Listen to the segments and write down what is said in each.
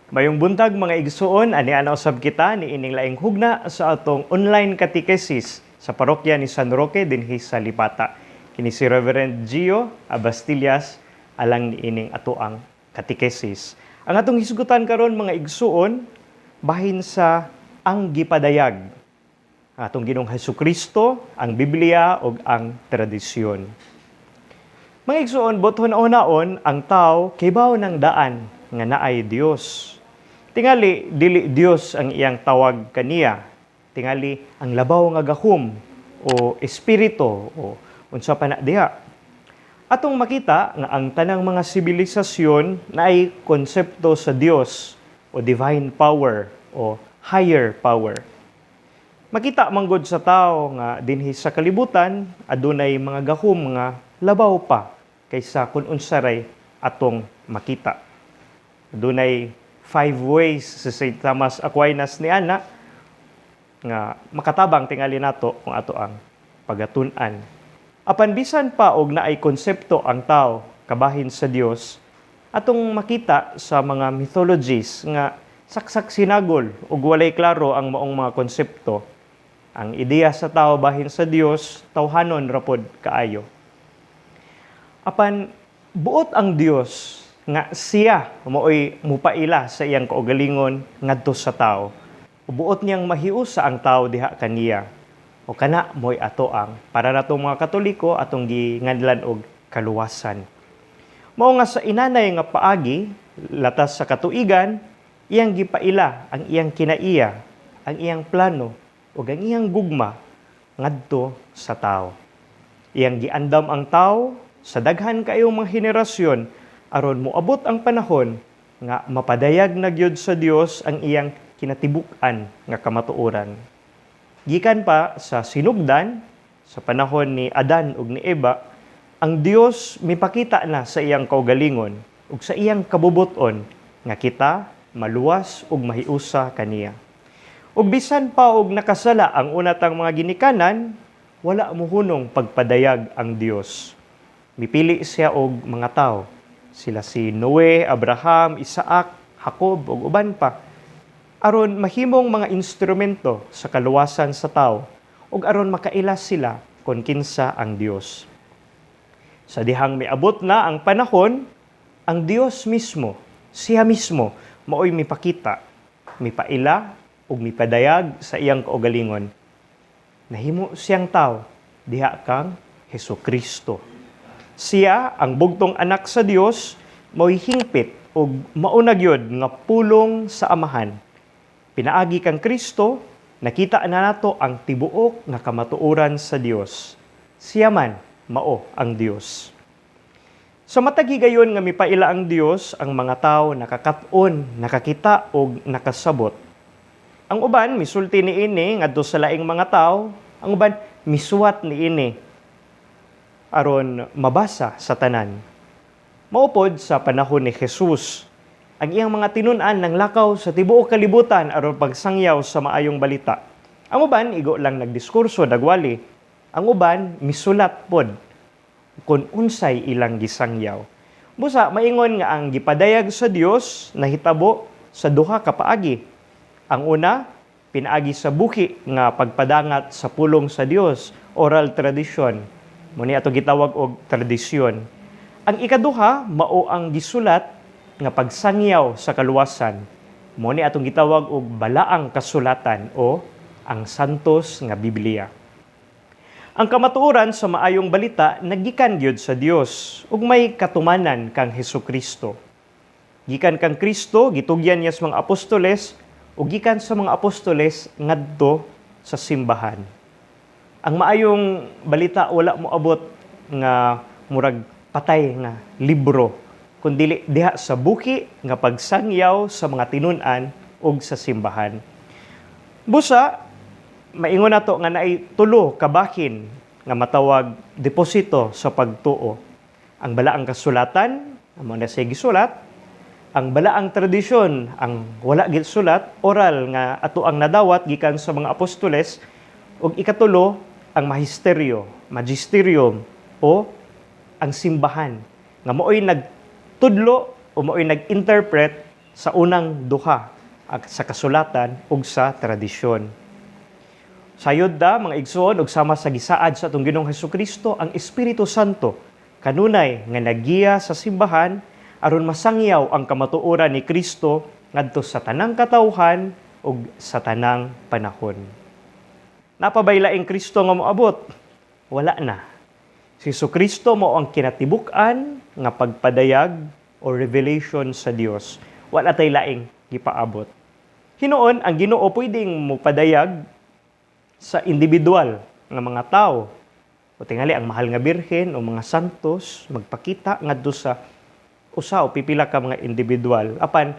Mayong buntag mga igsuon, ani ana usab kita ni ining laing hugna sa atong online catechesis sa parokya ni San Roque dinhi sa Lipata. Kini si Reverend Gio Abastillas alang ni ining atoang catechesis. Ang atong hisgutan karon mga igsuon bahin sa ang gipadayag. Atong Ginoong Hesukristo, ang Biblia ug ang tradisyon. Mga igsuon, bothon naon ang tao kibaw ng daan nga naay Dios. Tingali dili Dios ang iyang tawag kaniya. Tingali ang labaw nga gahom o espiritu o unsa pa na diha. Atong makita nga ang tanang mga sibilisasyon naay konsepto sa Dios o divine power o higher power. Makita manggod sa tao nga dinhi sa kalibutan adunay mga gahom nga labaw pa kaysa kun unsaray atong makita. Adunay 5 ways sa St. Thomas Aquinas ni ana nga makatabang tingali nato kung ato ang pagatun-an. Apan bisan pa og naay konsepto ang tao kabahin sa Dios, atong makita sa mga mythologies nga saksak sinagol ug walay klaro ang maong mga konsepto. Ang ideya sa tao bahin sa Dios tawhanon ra pod kaayo. Apan buot ang Dios nga siya maoy mupaila sa iyang kaugalingon ngadto sa tao. Buot niyang mahiusa ang tao diha kaniya. O kana moy ato ang para natong mga Katoliko atong ginganlan og kaluwasan. Mao nga sa inanay nga paagi latas sa katuigan, iyang gipaila ang iyang kinaiya, ang iyang plano ug ang iyang gugma ngadto sa tao. Iyang giandam ang tao sa daghan kayong mga henerasyon aron moabot ang panahon nga mapadayag na gyud sa Dios ang iyang kinatibuk-an nga kamatuoran. Gikan pa sa sinugdan sa panahon ni Adan ug ni Eva, ang Dios mipakita na sa iyang kaugalingon ug sa iyang kabubuton nga kita maluwas ug mahiusa kaniya. Ug bisan pa og nakasala ang unatang mga ginikanan, wala mohunong pagpadayag ang Dios. Mipili siya og mga tao. Sila si Noe, Abraham, Isaac, Jacob ug uban pa. Aron mahimong mga instrumento sa kaluwasan sa tao ug aron makailas sila kon kinsa ang Dios. Sa dihang miabot na ang panahon, ang Dios mismo, siya mismo maoy mipakita, mipaila ug mipadayag sa iyang kaugalingon. Nahimo siyang tao diha kang Hesukristo. Siya, ang bugtong anak sa Dios, mao'y hingpit o maunag yun nga pulong sa amahan. Pinaagi kang Kristo, nakita na nato ang tibuok nga kamatuoran sa Dios. Siya man, mao ang Dios. Sa matag higayon nga mipaila ang Dios, ang mga tao nakakaton, nakakita o nakasabot. Ang uban, misulti ni ini ngadto sa laing mga tao, ang uban, misuwat ni ini aron mabasa sa tanan. Maupod sa panahon ni Jesus, ang iyang mga tinun-an ng lakaw sa tibuok kalibutan aron pagsangyaw sa maayong balita. Ang uban, igo lang nagdiskurso, dagwali. Ang uban, misulat pod kung unsay ilang gisangyaw. Busa, maingon nga ang gipadayag sa Dios nahitabo sa duha ka paagi. Ang una, pinaagi sa buki nga pagpadangat sa pulong sa Dios, oral tradition. Muni ato gitawag og tradisyon. Ang ikaduha mao ang gisulat nga pagsangyaw sa kaluwasan. Muni atong gitawag og balaang kasulatan o ang santos nga Biblia. Ang kamatuoran sa maayong balita naggikan gyud sa Dios ug may katumanan kang Hesukristo. Gikan kang Kristo gitugyan niya sa mga apostoles ug gikan sa mga apostoles ngadto sa simbahan. Ang maayong balita wala mo abot nga murag patay nga libro, kundi diha sa buki nga pagsangyaw sa mga tinun-an ug sa simbahan. Busa, maingon nato nga naay tulo ka bahin nga matawag deposito sa pagtuo. Ang balaang kasulatan, amo na siya gisulat, ang balaang tradisyon, ang wala gisulat, oral nga ato ang nadawat gikan sa mga apostoles, ug ikatulo, ang magisterium o ang simbahan nga mao'y nagtudlo o mao'y nag-interpret sa unang duha sa kasulatan ug sa tradisyon. Sayod da mga igsoon ug sama sa gisaad sa atong Ginoong Hesukristo ang Espiritu Santo kanunay nga nagiya sa simbahan aron masangyaw ang kamatuoran ni Kristo ngadto sa tanang katawhan ug sa tanang panahon. Napabaylaing Kristo nga moabot? Wala na. Si Jesucristo mo ang kinatibuk-an nga pagpadayag o revelation sa Dios. Wala tay laing gipaabot. Hinuon ang Ginoo pwedeng mopadayag sa individual nga mga tao. O tingali ang mahal nga birhen o mga santos magpakita ngadto sa usa o pipila ka mga individual. Apan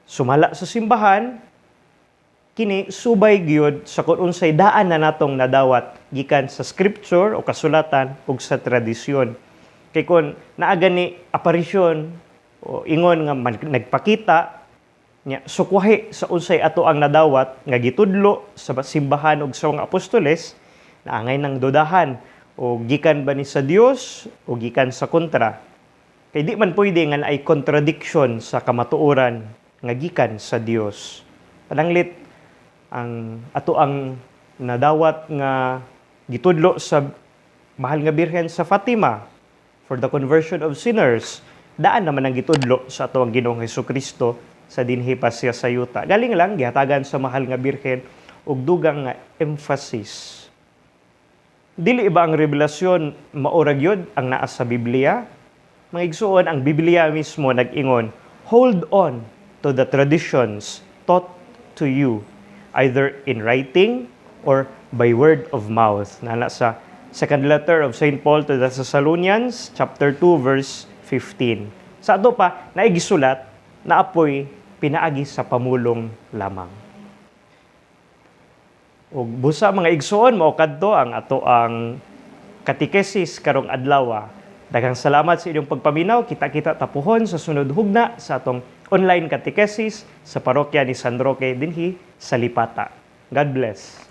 sumala sa simbahan kini subay gyud sa kun unsay daan na natong nadawat gikan sa scripture o kasulatan ug sa tradisyon. Kay kun naa gani aparisyon o ingon nga nagpakita nya sukwahi sa unsay ato ang nadawat nga gitudlo sa simbahan ug sa mga apostoles naangay nang dudahan o gikan ba ni sa Dios o gikan sa kontra. Kay di man pwede nga ay contradiction sa kamatuoran nga gikan sa Dios. Pananglit ang ato ang nadawat nga gitudlo sa mahal nga birhen sa Fatima for the conversion of sinners, daan naman ang gitudlo sa ato ang Ginoong Hesukristo sa dinhi pasya sa yuta. Galing lang gihatagan sa mahal nga birhen ug dugang nga emphasis. Dili ba ang revelasyon maura gyud ang naa sa Biblia? Mga igsuon, ang Biblia mismo nag-ingon, hold on to the traditions taught to you either in writing or by word of mouth. Nana sa second letter of St. Paul to the Thessalonians, chapter 2, verse 15. Sa ato pa, naigisulat na apoy pinaagi sa pamulong lamang. Ug busa mga igsoon, mao kadto ang ato ang katikesis karong adlaw. Daghang salamat sa inyong pagpaminaw. Kita-kita tapuhon sa sunod hugna sa atong online katikesis sa parokya ni San Roque dinhi sa Lipata. God bless.